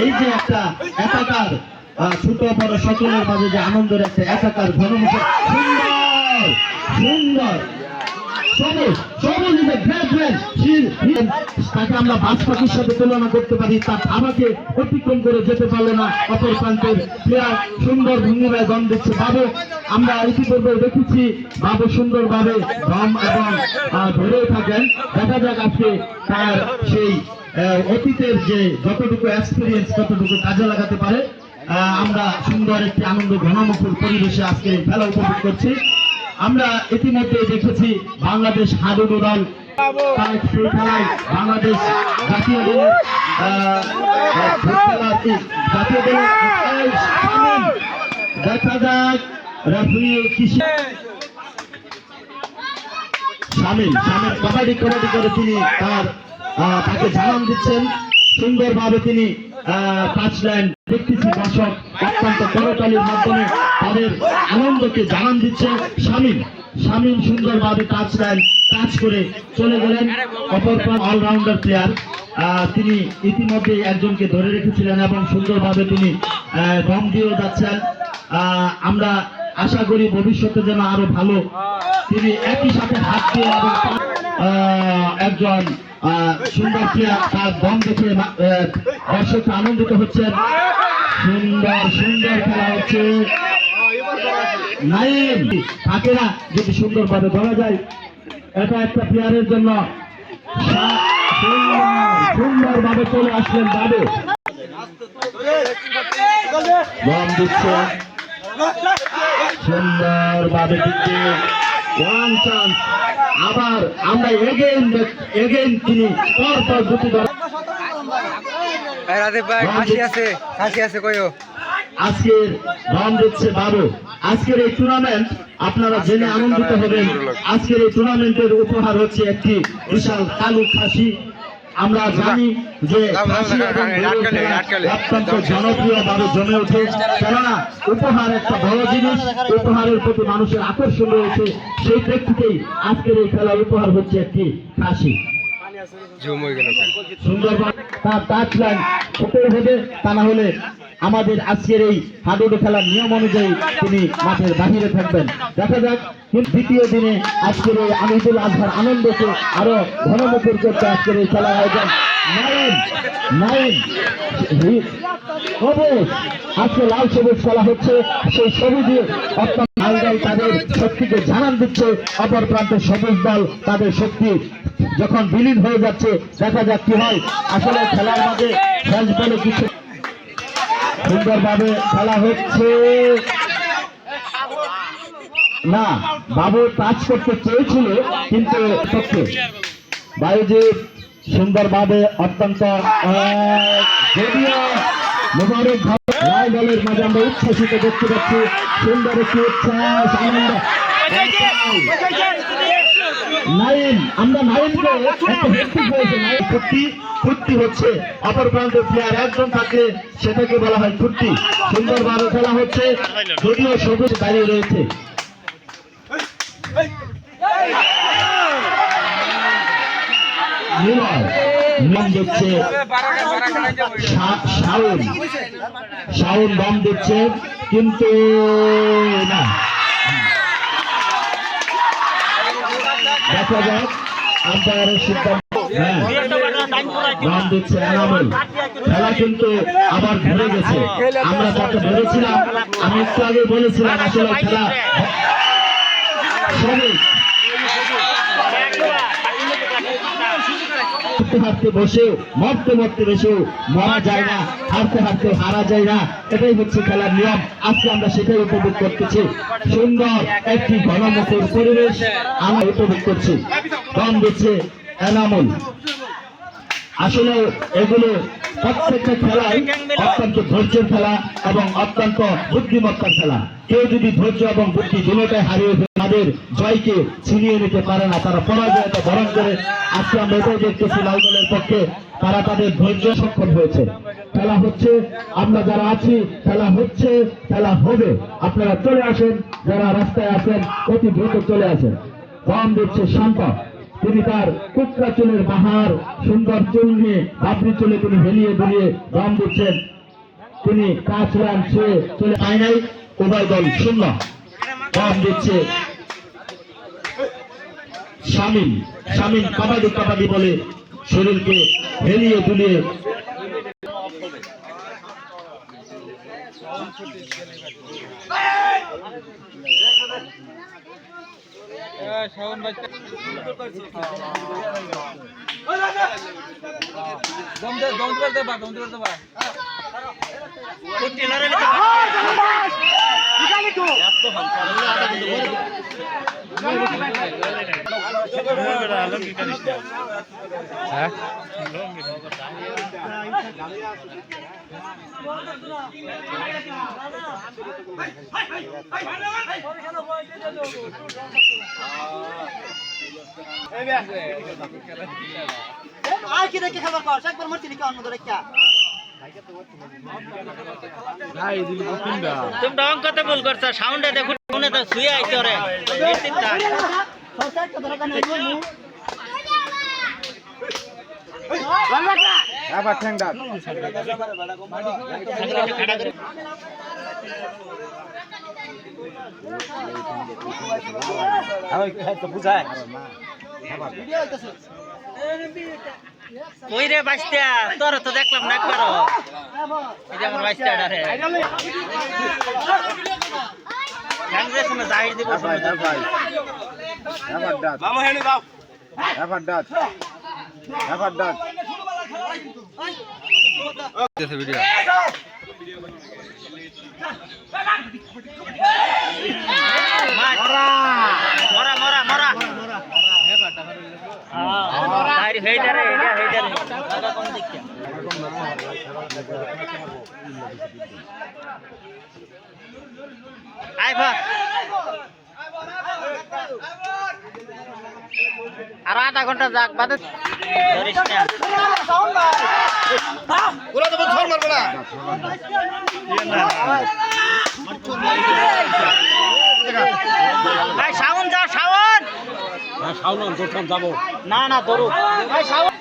এই যে একটা একাকার ছোট বড় সকলের মাঝে যে আনন্দের একটা একাকার ঘনমুখী সুন্দর সুন্দর তাকে আমরা বাজ পাখির সাথে তুলনা করতে পারি। তার আমাকে অতিক্রম করে যেতে পারলো না অপর প্রান্তের প্লেয়ার। সুন্দর ভঙ্গিমায় দম দিচ্ছে বাবু। আমরা ইতিপূর্বে দেখেছি বাবু সুন্দরভাবে দম এবং ধরে থাকেন। দেখা যাক আজকে তার সেই অতীতের যে যতটুকু এক্সপিরিয়েন্স ততটুকু কাজে লাগাতে পারে। আমরা সুন্দর একটি আনন্দ ঘনমুখর পরিবেশে আজকে খেলা উপভোগ করছি। আমরা ইতিমধ্যে দেখেছি বাংলাদেশ হাডুডু দল সেই খেলায় বাংলাদেশ জাতীয় দলের দেখা যাক রেফারি কৃষি শামিল কবাডি করে তিনি তাকে জানান দিচ্ছেন। সুন্দরভাবে তিনি টাচ লাইন দেখতেছি দর্শক অত্যন্ত করতালির মাধ্যমে তাদের আনন্দকে জানান দিচ্ছে। শামিম সুন্দরভাবে টাচ লাইন টাচ করে চলে গেলেন। অপর অলরাউন্ডার প্লেয়ার তিনি ইতিমধ্যে একজনকে ধরে রেখেছিলেন এবং সুন্দরভাবে তিনি দম দিয়েও যাচ্ছেন। আমরা আশা করি ভবিষ্যতে যেন আরো ভালো তিনি একই সাথে হাত দিয়ে এবং একজন সুন্দর প্লেয়ার তার দম দেখে দর্শক আনন্দিত হচ্ছেন। সুন্দর খেলা হচ্ছে। নাইম থাকে না যদি সুন্দরভাবে ধরা যায় এটা একটা প্লেয়ারের জন্য সুন্দরভাবে চলে আসলেন বাবু। দম দিচ্ছে সুন্দরভাবে দিচ্ছে ওয়ান চান্স। আবার আমরা এগেইন তিনি পরপর দুটি দল আজকের দম দিচ্ছে বাবু। আজকের এই টুর্নামেন্ট আপনারা জেনে আনন্দিত হবেন। আজকের এই টুর্নামেন্টের উপহার হচ্ছে একটি বিশাল কালু খাসি। আমরা জানি যে অত্যন্ত জনপ্রিয়ভাবে জমে ওঠে, কেননা উপহার একটা বড় জিনিস। উপহারের প্রতি মানুষের আকর্ষণ রয়েছে। সেই প্রেক্ষিতেই আজকের এই খেলার উপহার হচ্ছে একটি খাসি। সুন্দরবন তার টাচ লাইন হতে হবে, তা না হলে আমাদের আজকের এই হাডুডু খেলার নিয়ম অনুযায়ী তিনি মাঠের বাহিরে থাকবেন। দেখা যাক দ্বিতীয় দিনে আজকের এই ঈদুল আজহার আনন্দকে আরো ঘনমুখর করতে আজকের এই খেলার আয়োজন। আজকে লাল সবুজ খেলা হচ্ছে। সেই সবুজে অর্থাৎ লাল দল তাদের শক্তিকে জানান দিচ্ছে, অপর প্রান্তের সবুজ দল তাদের শক্তি যখন বিলীন হয়ে যাচ্ছে। দেখা যাক কি হয়। আসলে খেলার মাঝে শেষ বলে কিছু সুন্দরভাবে খেলা হচ্ছে না। বাবু টাচ করতে চেয়েছিল কিন্তু বায়ুজিৎ সুন্দরভাবে অত্যন্ত মোবারক লাল দলের মাঝে আমরা উচ্ছ্বসিত দেখতে পাচ্ছি। সুন্দর একটি উচ্ছ্বাস আনন্দ। নাইম আমরা নাইমকে ফুর্তি হচ্ছে। অপর প্রান্তের প্লেয়ার একজন থাকলে সেটাকে বলা হয় ফুর্তি। সুন্দরভাবে খেলা হচ্ছে, যদিও সবুজ দাঁড়িয়ে রয়েছে। দিচ্ছে শাওন দম দিচ্ছে কিন্তু না। দেখা যাক আম্পায়ারের সিদ্ধান্ত। দম দিচ্ছে এনামুল। খেলা কিন্তু আবার ঘুরে গেছে। আমরা যাকে ধরেছিলাম, আমি একটু আগে বলেছিলাম আসলে খেলা হারতে বসেও মরতে বসেও মরা যায় না, হারতে হারা যায় না। এটাই হচ্ছে খেলার নিয়ম। আজকে আমরা সেটাই উপভোগ করতেছি। সুন্দর একটি ঘনমুখর পরিবেশ আমরা উপভোগ করছি। দম দিচ্ছে এনামুল। আসলে এগুলো প্রত্যেকটা খেলাই অত্যন্ত ধৈর্যের খেলা এবং অত্যন্ত বুদ্ধিমত্তার খেলা। কেউ যদি ধৈর্য এবং বুদ্ধি দুটোটাই হারিয়ে তাদের জয়কে ছিনিয়ে নিতে পারে না, তারা পরাজয়তা বরণ করে। আজকে আমরা এটাই দেখতেছি লাল দলের পক্ষে তারা তাদের ধৈর্য সক্ষম হয়েছে। খেলা হচ্ছে, আমরা যারা আছি খেলা হচ্ছে, খেলা হবে। আপনারা চলে আসেন, যারা রাস্তায় আছেন অতি দ্রুত চলে আসেন। দম দিচ্ছে শান্ত। তিনি তার কুকরা চুলের বাহার সুন্দর চুল নিয়ে বাবরি চুলে তিনি হেলিয়ে দুলিয়ে দম দিচ্ছেন। তিনি 5 রান ছুঁয়ে চলে পায় নাই। উভয় দল 0 দম দিচ্ছে। শামিম কাবাডি কাবাডি বলে শরীরকে হেলিয়ে দুলিয়ে তোমরা অঙ্কতে ভুল করছো, সাউন্ডে দেখো শুনে তো শুয়ে আইছো রে কই রে বাস্তা, তোর তো দেখলাম না একবারও। এই যে আমার বাস্তাটা রে গাঙ্গে শুনে যাই দিব শুনে ভাই মামা হেনে দাও ভিডিও মরা মরা মরা আরে হেইডারে দাদা কোন দিকে আই ভা আর আধা ঘন্টা যাক বাদে ধরিস না পুরো তো ছড় মারবে না ভাই শাওন যাও শাওন শাওন দোকান যাব না না ধরো ভাই শাওন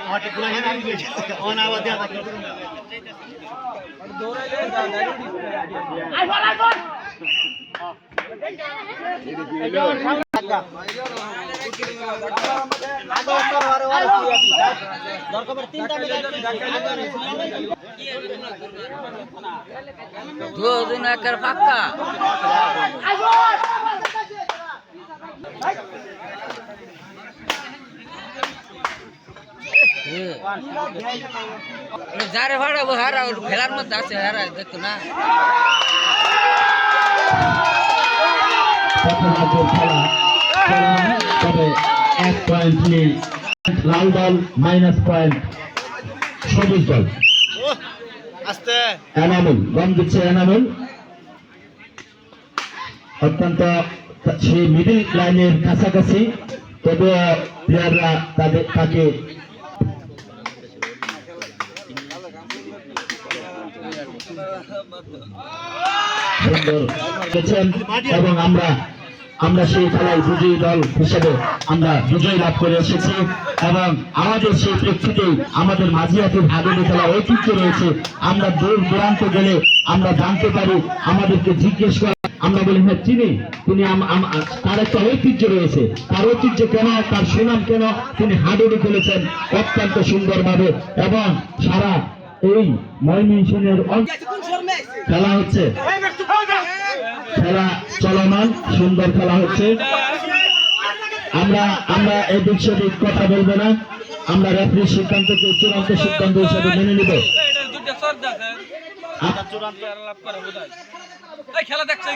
মাটি পুরো এনে দিয়েছে অন আওয়াজ দেয়া থাকে দৌড়াইলে আই বল দুজন একের পাক্কা যারে ভাড়া হারা খেলার মধ্যে আছে হারা দেখতো না তবে 1 পয়েন্ট নিয়ে লাল দল -পয়েন্ট সবুজ দল আস্তে এনামুল গম দিচ্ছে এনামুল অত্যন্ত সেই মিডল লাইনের কাছাকাছি তবুও প্লেয়াররা তাকে এবং আমরা সেই খেলায় বিজয়ী দল হিসেবে আমরা বিজয় লাভ করে এসেছি এবং আমাদের সেই প্রেক্ষিতে আমাদের মাঝিয়াতের ভাগনী খেলা ঐতিহ্য রয়েছে। আমরা দূর দূরান্ত গেলে আমরা জানতে পারি, আমাদেরকে জিজ্ঞেস করে আমরা বলি হ্যাঁ চিনি, তিনি তার একটা ঐতিহ্য রয়েছে। তার ঐতিহ্য কেন, তার সুনাম কেন, তিনি হাডুডু খেলেছেন অত্যন্ত সুন্দরভাবে এবং সারা এই ময়মনসিংহের খেলা হচ্ছে, খেলা চলমান, সুন্দর খেলা হচ্ছে। আমরা এদিক সেদিক কথা বলবো না, আমরা রেফারির সিদ্ধান্তকে চূড়ান্ত সিদ্ধান্ত হিসেবে মেনে নিব। খেলা দেখছে